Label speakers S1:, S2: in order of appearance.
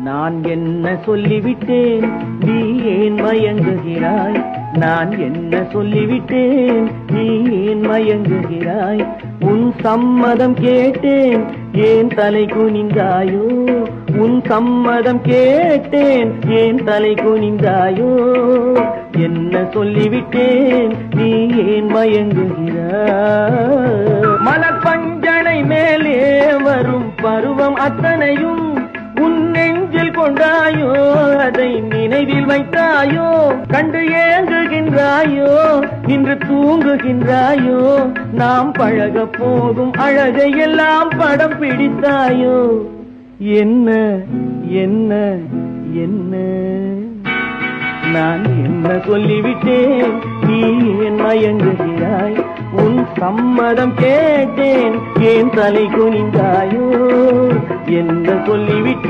S1: நான் என்ன சொல்லிவிட்டேன், நீ ஏன் மயங்குகிறாய்? நான் என்ன சொல்லிவிட்டேன், நீ ஏன் மயங்குகிறாய்? உன் சம்மதம் கேட்டேன், ஏன் தலை குனிந்தாயோ? உன் சம்மதம் கேட்டேன், ஏன் தலை குனிந்தாயோ? என்ன சொல்லிவிட்டேன், நீ ஏன் மயங்குகிறாய்? மலர் பஞ்சனை மேலே வரும் பருவம் அத்தனையும் உன் நெஞ்சில் கொண்டாயோ? அதை நினைவில் வைத்தாயோ? கண்டு ஏங்குகின்றாயோ? இன்று தூங்குகின்றாயோ? நாம் பழக போகும் அழகை எல்லாம் படம் பிடித்தாயோ? என்ன என்ன என்ன நான் என்ன சொல்லிவிட்டேன், நீ ஏன் மயங்குகிறாய்? உன் சம்மதம் கேட்டேன், ஏன் தலை குனிந்தாயோ? என்ன சொல்லிவிட்டேன்?